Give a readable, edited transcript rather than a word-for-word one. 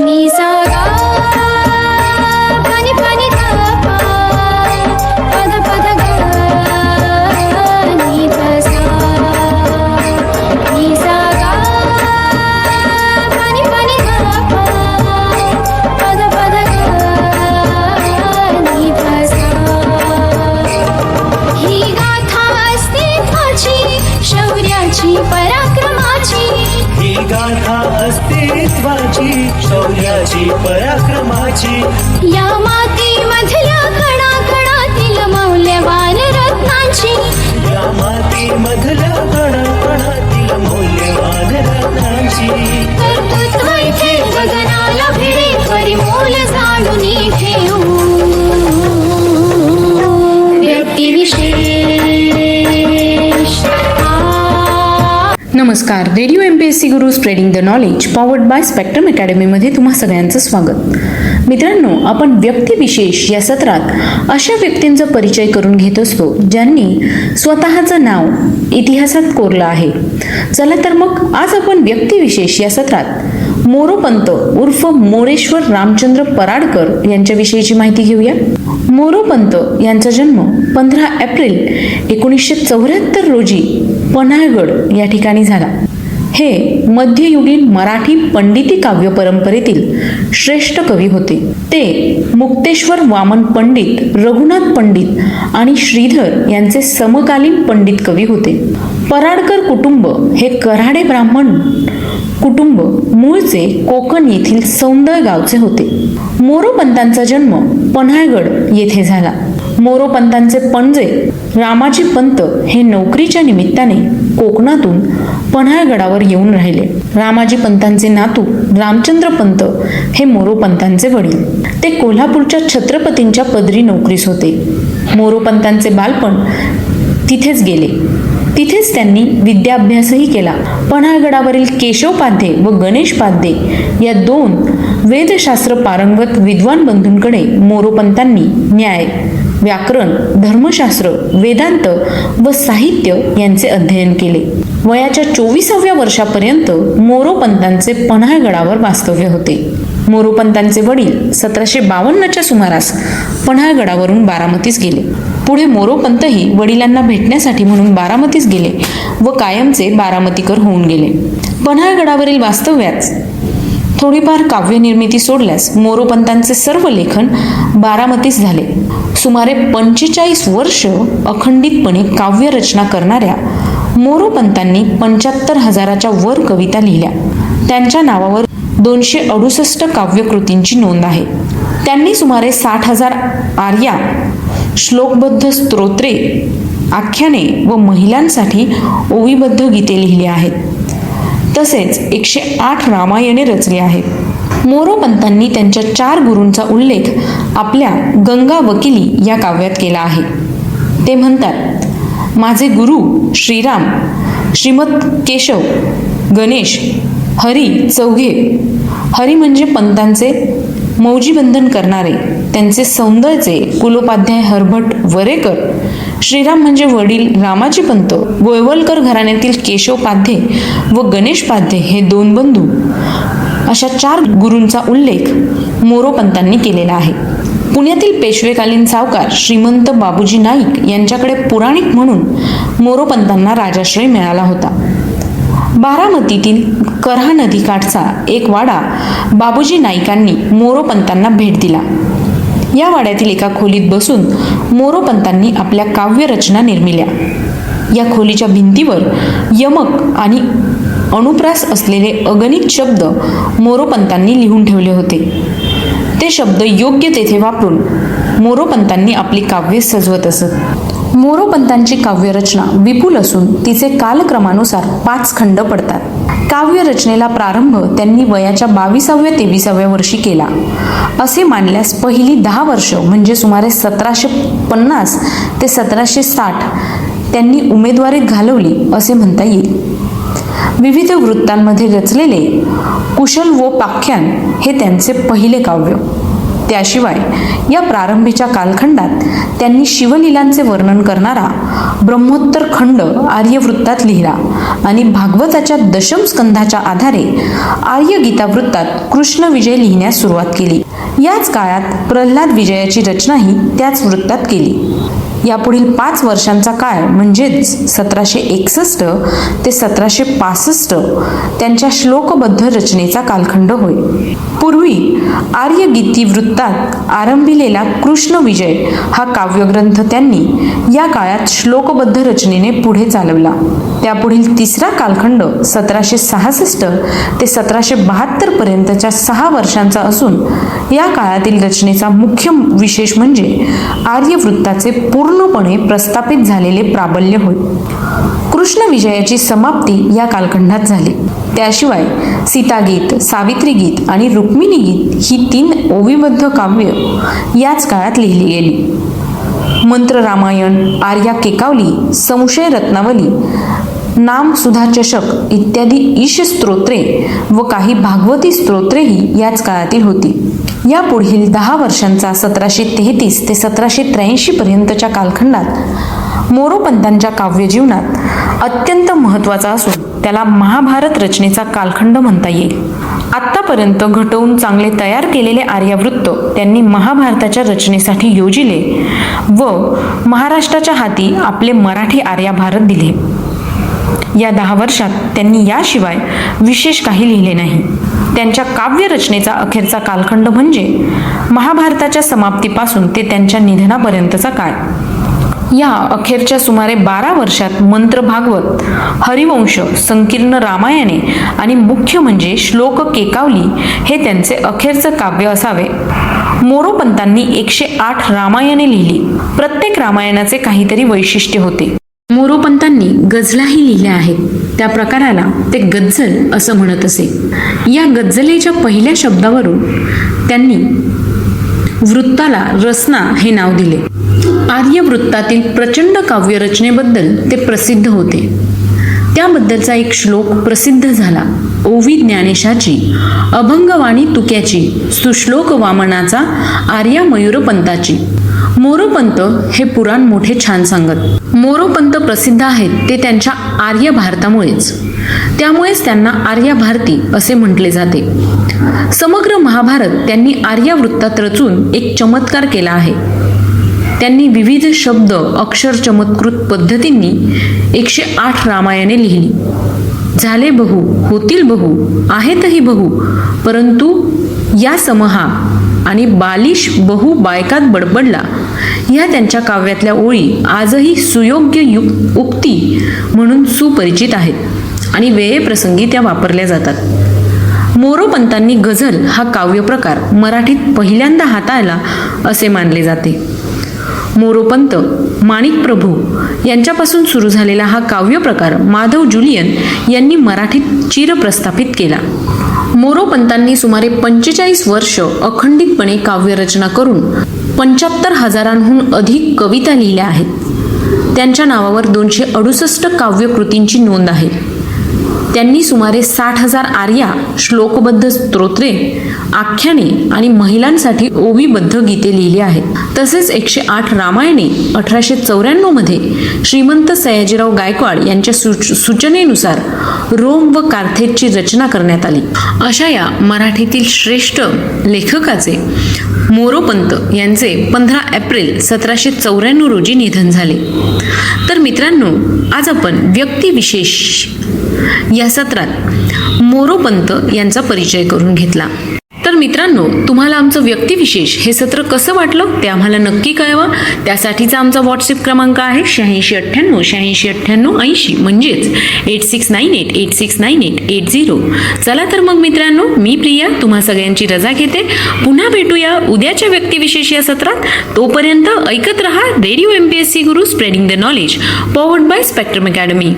नि सा गा पनि पनि गा पा पद पद गा नि ध सा नि सा गा पनि पनि गा पा पद पद गा नि ध सा ही गाथा अस्तित्वाची शौर्याची पराक्रमाची ही गाथा अस्तित्वाची शौर्याची पराक्रमाची या मातीमधल्या कणाकणातील मौल्यवान रत्नांची या मातीमधल्या कणाकणातील मौल्यवान रत्नांची कर्तृत्व इथे गगनाला भिडे परिमोल जाणून ठेवू व्यक्तिविशेष नमस्कार. Radio MPSC Guru spreading the knowledge powered by spectrum अकॅडमीमध्ये तुम्हा सगळ्यांचं स्वागत. मित्रांनो, आपण व्यक्तिविशेष या सत्रात अशा व्यक्तींचा परिचय करून घेत असतो ज्यांनी स्वतःचं नाव इतिहासात कोरलं आहे. चला तर मग आज आपण व्यक्तिविशेष या सत्रात मोरोपंत उर्फ मोरेश्वर रामचंद्र पराडकर यांच्याविषयीची माहिती घेऊया. मोरोपंत यांचा जन्म 15 एप्रिल 1974 रोजी पन्हाळगड या ठिकाणी झाला. हे मध्ययुगीन मराठी पंडिती काव्य परंपरेतील श्रेष्ठ कवी होते. ते मुक्तेश्वर वामन पंडित, रघुनाथ पंडित आणि श्रीधर यांचे समकालीन पंडित कवी होते. पराडकर कुटुंब हे कऱ्हाडे ब्राह्मण कुटुंब मूळचे कोकण येथील सौंदळ गावचे होते. मोरोपंतांचा जन्म पन्हाळगड येथे झाला. मोरोपंतांचे पणजे रामाजी पंत हे नोकरीच्या निमित्ताने कोकणातून पन्हाळगडावर येऊन राहिले. रामाजी पंतांचे नातू रामचंद्र पंत हे मोरोपंतांचे वडील. ते कोल्हापूरच्या छत्रपतींच्या पदरी नोकरीस होते. मोरोपंतांचे बालपण तिथेच गेले. तिथेच त्यांनी विद्याभ्यासही केला. पन्हाळगडावरील केशवपाध्ये व गणेशपाध्ये या 2 वेदशास्त्र पारंगत विद्वान बंधूंकडे मोरोपंतांनी न्याय, व्याकरण, धर्मशास्त्र, वेदांत व साहित्य यांचे अध्ययन केले. वयाच्या 24व्या वर्षापर्यंत मोरोपंतांचे पन्हाळगडावर वास्तव्य होते. मोरोपंतांचे वडील 1752च्या सुमारास पन्हाळगडावरून बारामतीस गेले. पुढे मोरोपंतही वडिलांना भेटण्यासाठी म्हणून बारामतीस गेले व कायमचे बारामतीकर होऊन गेले. पन्हाळगडावरील वास्तव्यात थोडीफार काव्यनिर्मिती सोडल्यास मोरोपंतांचे सर्व लेखन बारामतीस झाले. सुमारे 45 वर्ष अखंडितपणे काव्यरचना करणाऱ्या मोरोपंतांनी 75,000च्या वर कविता लिहिल्या. त्यांच्या नावावर 268 काव्यकृतींची नोंद आहे. त्यांनी सुमारे 60,000 आर्या, श्लोकबद्ध स्तोत्रे, आख्याने व महिलांसाठी ओवीबद्ध गीते लिहिली आहेत. तसेच 108 रामायणे रचली आहेत. मोरोपंतांनी त्यांच्या 4 गुरूंचा उल्लेख आपल्या गंगा वकिली या काव्यात केला आहे. ते म्हणतात, माझे गुरु श्रीराम, श्रीमत केशव, गणेश, हरी चौघे. हरी म्हणजे पंतांचे मौजीबंधन करणारे, त्यांचे सौंदर्यचे कुलोपाध्याय हरभट वरेकर. श्रीराम म्हणजे वडील रामाजी पंत, गोयवलकर घराण्यातील केशवपाध्ये व गणेशपाध्ये हे 2 बंधू. अशा 4 गुरूंचा उल्लेख मोरोपंतांनी केलेला आहे. पुण्यातील पेशवेकालीन सावकार श्रीमंत बाबूजी नाईक यांच्याकडे पुराणिक म्हणून मोरोपंतांना राजाश्रय मिळाला होता. बारामतीतील करहा नदीकाठचा एक वाडा बाबूजी नाईकांनी मोरोपंतांना भेट दिला. या वाड्यातील एका खोलीत बसून मोरोपंतांनी आपल्या काव्यरचना निर्मिल्या. या खोलीच्या भिंतीवर यमक आणि अनुप्रास असलेले अगणित शब्द मोरोपंतांनी लिहून ठेवले होते. ते शब्द योग्य तेथे वापरून मोरोपंतांनी आपली काव्ये सजवत असत. मोरोपंतांची काव्यरचना विपुल असून तिचे कालक्रमानुसार 5 खंड पडतात. काव्यरचनेला प्रारंभ त्यांनी वयाच्या 22व्या-23व्या वर्षी केला. असे मानल्यास पहिली 10 वर्ष म्हणजे सुमारे 1750 ते 1760 त्यांनी उमेदवारीत घालवली असे म्हणता येईल. विविध वृत्तांमध्ये रचलेले कुशल व पाख्यान हे त्यांचे पहिले काव्य. त्याशिवाय या प्रारंभीच्या कालखंडात त्यांनी शिवलीलांचे वर्णन करणारा ब्रह्मोत्तर खंड आर्यवृत्तात लिहिला आणि भागवताच्या दशम स्कंधाच्या आधारे आर्यगीतावृत्तात कृष्ण विजय लिहिण्यास सुरुवात केली. याच काळात प्रल्हाद विजयाची रचनाही त्याच वृत्तात केली. यापुढील 5 वर्षांचा काळ म्हणजेच 1761 ते 1765 त्यांच्या श्लोकबद्ध रचनेचा कालखंड होय. पूर्वी आर्यगीती वृत्तात आरंभिलेला कृष्ण विजय हा काव्यग्रंथ त्यांनी या काळात श्लोकबद्ध रचनेने पुढे चालवला. त्यापुढील तिसरा कालखंड 1766 ते 1772 पर्यंतच्या 6 वर्षांचा असून या काळातील रचनेचा मुख्य विशेष म्हणजे आर्यवृत्ताचे पूर्णपणे प्रस्थापित झालेले प्राबल्य होय. कृष्ण विजयाची समाप्ती या कालखंडात झाली. त्याशिवाय सीतागीत, सावित्री गीत आणि रुक्मिणी गीत ही 3 ओवीबद्ध काव्य याच काळात लिहिली गेली. मंत्र रामायण, आर्या केकावली, संशय रत्नावली, नाम सुधा चषक इत्यादी ईश स्तोत्रे व काही भागवती स्तोत्रेही याच काळातील होती. या पुढील 10 वर्षांचा 1733 ते 1783 पर्यंतच्या कालखंडात मोरोपंतांच्या काव्यजीवनात अत्यंत महत्त्वाचा असून त्याला महाभारत रचनेचा कालखंड म्हणता येईल. आत्तापर्यंत घटवून चांगले तयार केलेले आर्यावृत्त त्यांनी महाभारताच्या रचनेसाठी योजिले व महाराष्ट्राच्या हाती आपले मराठी आर्याभारत दिले. या 10 वर्षात त्यांनी याशिवाय विशेष काही लिहिले नाही. त्यांच्या काव्य रचनेचा अखेरचा कालखंड म्हणजे महाभारताच्या समाप्तीपासून ते त्यांच्या निधनापर्यंतचा काळ. या अखेरच्या सुमारे 12 वर्षात मंत्र भागवत, हरिवंश, संकीर्ण रामायणे आणि मुख्य म्हणजे श्लोक केकावली हे त्यांचे अखेरचं काव्य असावे. मोरोपंतांनी 108 रामायणे लिहिली. प्रत्येक रामायणाचे काहीतरी वैशिष्ट्य होते. मोरोपंतांनी गझलाही लिहिल्या आहेत. त्या प्रकाराला ते गझल असं म्हणत असे. या गझलेच्या पहिल्या शब्दावरून त्यांनी वृत्ताला रसना हे नाव दिले. आर्यवृत्तातील प्रचंड काव्यरचनेबद्दल ते प्रसिद्ध होते. त्याबद्दलचा एक श्लोक प्रसिद्ध झाला. ओवी ज्ञानेशाची, अभंगवाणी तुक्याची, सुश्लोक वामनाचा, आर्या मयूरपंताची. मोरोपंत हे पुराण मोठे छान सांगत. मोरोपंत प्रसिद्ध आहेत ते त्यांच्या आर्य भारतामुळेच. त्यामुळेच त्यांना आर्याभारती असे म्हटले जाते. समग्र महाभारत त्यांनी आर्यावृत्तात रचून एक चमत्कार केला आहे. त्यांनी विविध शब्द अक्षर चमत्कृत पद्धतींनी 108 रामायणे लिहिली. झाले बहु, होतील बहु, आहेतही बहु, परंतु या समहा आणि बालिश बहु बायकात बडबडला या त्यांच्या काव्यातल्या ओळी आजही सुयोग्य उक्ती म्हणून सुपरिचित आहेत आणि वेळेप्रसंगी त्या वापरल्या जातात. मोरोपंतांनी गझल हा काव्यप्रकार मराठीत पहिल्यांदा हाताळला असे मानले जाते. मोरोपंत, माणिक प्रभू यांच्यापासून सुरू झालेला हा काव्यप्रकार माधव जुलियन यांनी मराठीत चिरप्रस्थापित केला. मोरोपंतांनी सुमारे 45 वर्ष अखंडितपणे काव्यरचना करून 75,000हून अधिक कविता लिहिल्या आहेत. त्यांच्या नावावर 268 काव्यकृतींची नोंद आहे. त्यांनी सुमारे 60,000 आर्या, श्लोकबद्ध स्तोत्रे, आख्याने आणि महिलांसाठी ओवीबद्ध गीते लिहिली आहेत. तसेच 108 रामायणे 1894 मध्ये श्रीमंत सयाजीराव गायकवाड यांच्या सूचनेनुसार रोम व कार्थेजची रचना करण्यात आली. अशा या मराठीतील श्रेष्ठ लेखकाचे मोरोपंत यांचे 15 एप्रिल 1794 रोजी निधन झाले. तर मित्रांनो, आज आपण व्यक्तिविशेष या सत्रात मोरोपंत यांचा परिचय करून घेतला. तर मित्रांनो, तुम्हाला आमचं व्यक्तिविशेष हे सत्र कसं वाटलं ते आम्हाला नक्की कळवा. त्यासाठीचा आमचा व्हॉट्सअप क्रमांक आहे 8698 म्हणजेच 8698869880. चला तर मग मित्रांनो, मी प्रिया तुम्हा सगळ्यांची रजा घेते. पुन्हा भेटूया उद्याच्या व्यक्तिविशेष या सत्रात. तोपर्यंत ऐकत रहा radio MPSC Guru, spreading the knowledge, powered by spectrum academy.